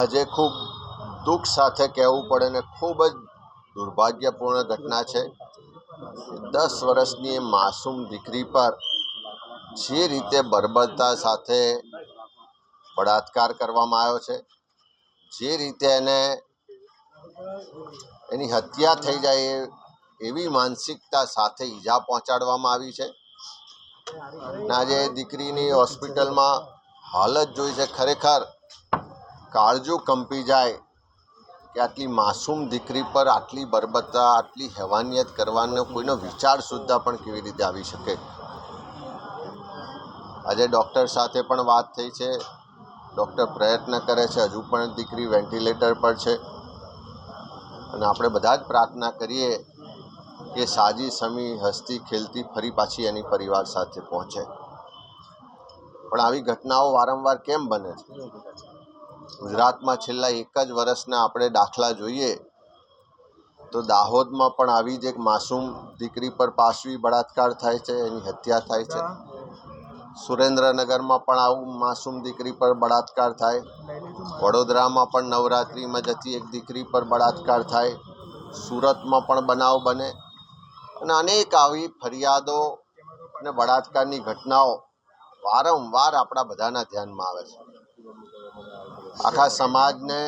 આજે ખૂબ દુઃખ સાથે કહેવું પડે ને ખૂબ જ દુર્ભાગ્યપૂર્ણ ઘટના છે। 10 વર્ષની એ માસૂમ દીકરી પર જે રીતે બર્બરતા સાથે બળાત્કાર કરવામાં આવ્યો છે, જે રીતે એની હત્યા થઈ જાય એવી માનસિકતા સાથે ઈજા પહોંચાડવામાં આવી છે। આજે દીકરીની હોસ્પિટલમાં હાલત જોઈ છે, ખરેખર કાળજું કંપી જાય કે આટલી માસૂમ દીકરી પર આટલી બર્બરતા, આટલી હેવાનિયત કરવાનો કોઈનો વિચાર સુદ્ધા પણ કેવી રીતે આવી શકે। આજે ડૉક્ટર સાથે પણ વાત થઈ છે, ડૉક્ટર પ્રયત્ન કરે છે, હજુ પણ દીકરી વેન્ટિલેટર પર છે અને આપણે બધા જ પ્રાર્થના કરીએ કે સાજી સમી હસતી ખેલતી ફરી પાછી એની પરિવાર સાથે પહોંચે। પણ આવી ઘટનાઓ વારંવાર કેમ બને છે? ગુજરાતમાં છેલ્લા એક જ વર્ષના આપણે દાખલા જોઈએ તો દાહોદમાં પણ આવી જ એક માસૂમ દીકરી પર પાશવી બળાત્કાર થાય છે, એની હત્યા થાય છે। સુરેન્દ્રનગરમાં પણ આવું માસૂમ દીકરી પર બળાત્કાર થાય, વડોદરામાં પણ નવરાત્રિમાં જતી એક દીકરી પર બળાત્કાર થાય, સુરતમાં પણ બનાવ બને અને અનેક આવી ફરિયાદો અને બળાત્કારની ઘટનાઓ વારંવાર આપણા બધાના ધ્યાનમાં આવે છે। આખા સમાજને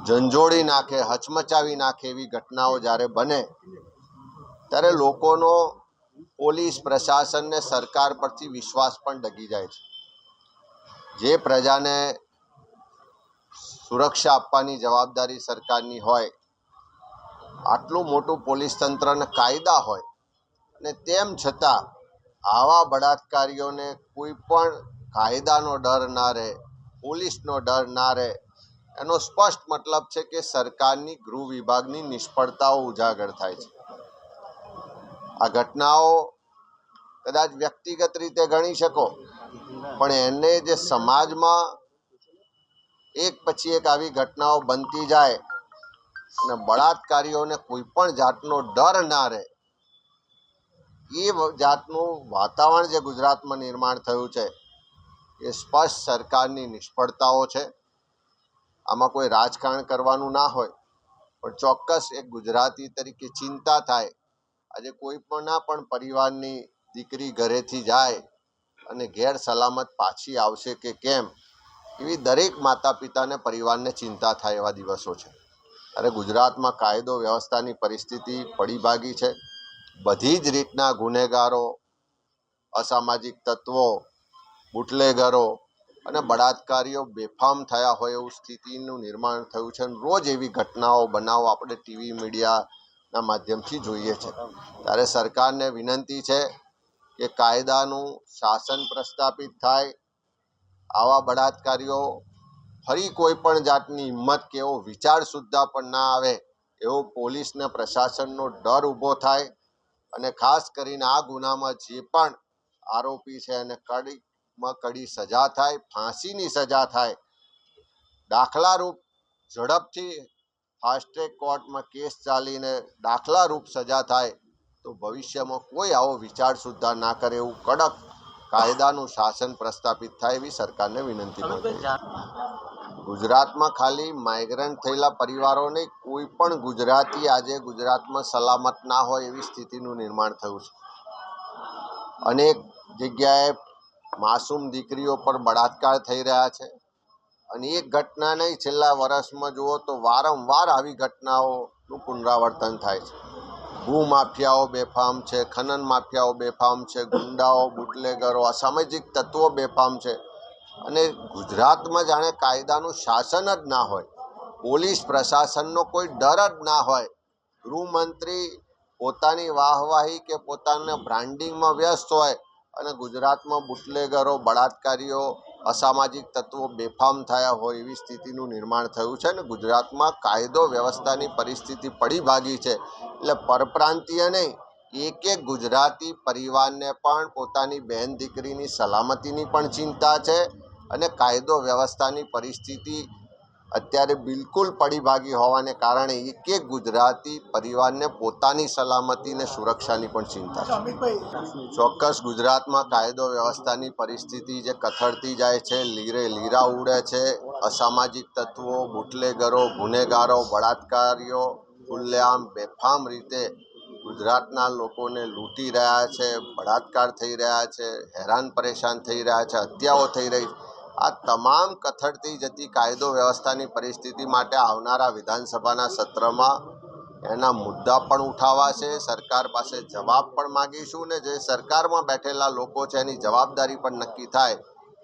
ઝંઝોળી નાખે, હચમચાવી નાખે એવી ઘટનાઓ જ્યારે બને ત્યારે લોકોનો પોલીસ પ્રશાસનને સરકાર પરથી વિશ્વાસ પણ ડગી જાય છે। જે પ્રજાને સુરક્ષા આપવાની જવાબદારી સરકારની હોય, આટલું મોટું પોલીસ તંત્ર અને કાયદા હોય અને તેમ છતાં આવા બળાત્કારીઓને કોઈ પણ કાયદાનો ડર ના રહે, પોલીસનો ડર ના રહે, એનો સ્પષ્ટ મતલબ છે કે સરકારની ગૃહ વિભાગની નિષ્ફળતાઓ ઉજાગર થાય છે। આ ઘટનાઓ કદાચ વ્યક્તિગત રીતે ગણી શકો, પણ એને જે સમાજમાં એક પછી એક આવી ઘટનાઓ બનતી જાય અને બળાત્કારીઓને કોઈ પણ જાતનો ડર ના રહે, એ જાતનું વાતાવરણ જે ગુજરાતમાં નિર્માણ થયું છે એ સ્પષ્ટ સરકારની નિષ્ફળતાઓ છે। આમાં કોઈ રાજકારણ કરવાનું ના હોય, પણ ચોક્કસ એક ગુજરાતી તરીકે ચિંતા થાય। આજે કોઈ પણ પરિવારની દીકરી ઘરેથી જાય અને ગેર સલામત પાછી આવશે કે કેમ, એવી દરેક માતા પિતાને પરિવારને ચિંતા થાય એવા દિવસો છે। અરે ગુજરાતમાં કાયદો વ્યવસ્થાની પરિસ્થિતિ પડી ભાગી છે। બધી જ રીતના ગુનેગારો, અસામાજિક તત્વો, બુટલેગરો અને બળાત્કારીઓ બેફામ થયા હોય એવું સ્થિતિનું નિર્માણ થયું છે। રોજ એવી ઘટનાઓ, બનાવો આપણે ટીવી મીડિયાના માધ્યમથી જોઈએ છે। ત્યારે સરકારને વિનંતી છે કે કાયદાનું શાસન પ્રસ્થાપિત થાય, આવા બળાત્કારીઓ ફરી કોઈ પણ જાતની હિંમત કે એવો વિચાર સુદ્ધા પણ ના આવે એવો પોલીસને પ્રશાસનનો ડર ઊભો થાય અને ખાસ કરીને આ ગુનામાં જે પણ આરોપી છે એને કડીમાં કડી સજા થાય, ફાંસીની સજા થાય, દાખલારૂપ ઝડપથી ફાસ્ટ ટ્રેક કોર્ટમાં કેસ ચાલીને દાખલારૂપ સજા થાય તો ભવિષ્યમાં કોઈ આવો વિચાર સુદ્ધા ના કરે એવું કડક કાયદાનું શાસન પ્રસ્થાપિત થાય એવી સરકારને વિનંતી છે। ગુજરાતમાં ખાલી માઇગ્રન્ટ થયેલા પરિવારો નહીં, કોઈ પણ ગુજરાતી આજે ગુજરાતમાં સલામત ના હોય એવી સ્થિતિનું નિર્માણ થયું છે। અનેક જગ્યાએ માસૂમ દીકરીઓ પર બળાત્કાર થઈ રહ્યા છે અને એક ઘટના નહીં, છેલ્લા વર્ષમાં જુઓ તો વારંવાર આવી ઘટનાઓનું પુનરાવર્તન થાય છે। ભૂમાફિયાઓ બેફામ છે, ખનન માફિયાઓ બેફામ છે, ગુંડાઓ, બુટલેગરો, અસામાજિક તત્વો બેફામ છે અને ગુજરાતમાં જાણે કાયદાનું શાસન જ ના હોય, પોલીસ પ્રશાસનનો કોઈ ડર જ ના હોય, ગૃહમંત્રી પોતાની વાહવાહી કે પોતાના બ્રાન્ડિંગમાં વ્યસ્ત હોય અને ગુજરાતમાં બુટલેગરો, બળાત્કારીઓ, અસામાજિક તત્વો બેફામ થયા હોય એવી સ્થિતિનું નિર્માણ થયું છે અને ગુજરાતમાં કાયદો વ્યવસ્થાની પરિસ્થિતિ પડી ભાગી છે। એટલે પરપ્રાંતીય નહીં, એક એક ગુજરાતી પરિવારને પણ પોતાની બહેન દીકરીની સલામતીની પણ ચિંતા છે અને કાયદો વ્યવસ્થાની પરિસ્થિતિ અત્યારે બિલકુલ પડી ભાગી હોવાને કારણે એક એક ગુજરાતી પરિવારને પોતાની સલામતી અને સુરક્ષાની પણ ચિંતા છે। ચોક્કસ ગુજરાતમાં કાયદો વ્યવસ્થાની પરિસ્થિતિ જે કથળતી જાય છે, લીરે લીરા ઉડે છે, અસામાજિક તત્વો, બુટલેગરો, ગુનેગારો, બળાત્કારીઓ ખુલ્લેઆમ બેફામ રીતે ગુજરાતના લોકોને લૂંટી રહ્યા છે, બળાત્કાર થઈ રહ્યા છે, હેરાન પરેશાન થઈ રહ્યા છે, હત્યાઓ થઈ રહી છે. આ તમામ કથળતી જતી કાયદો વ્યવસ્થાની પરિસ્થિતિ માટે આવનારા વિધાનસભાના સત્રમાં એના મુદ્દા પણ ઉઠાવાશે, સરકાર પાસે જવાબ પણ માગીશું ને જે સરકારમાં બેઠેલા લોકો છે એની જવાબદારી પણ નક્કી થાય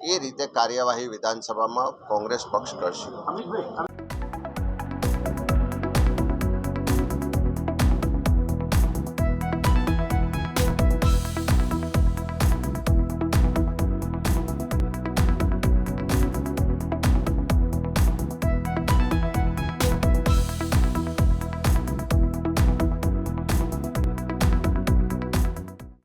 એ રીતે કાર્યવાહી વિધાનસભામાં કોંગ્રેસ પક્ષ કરશે.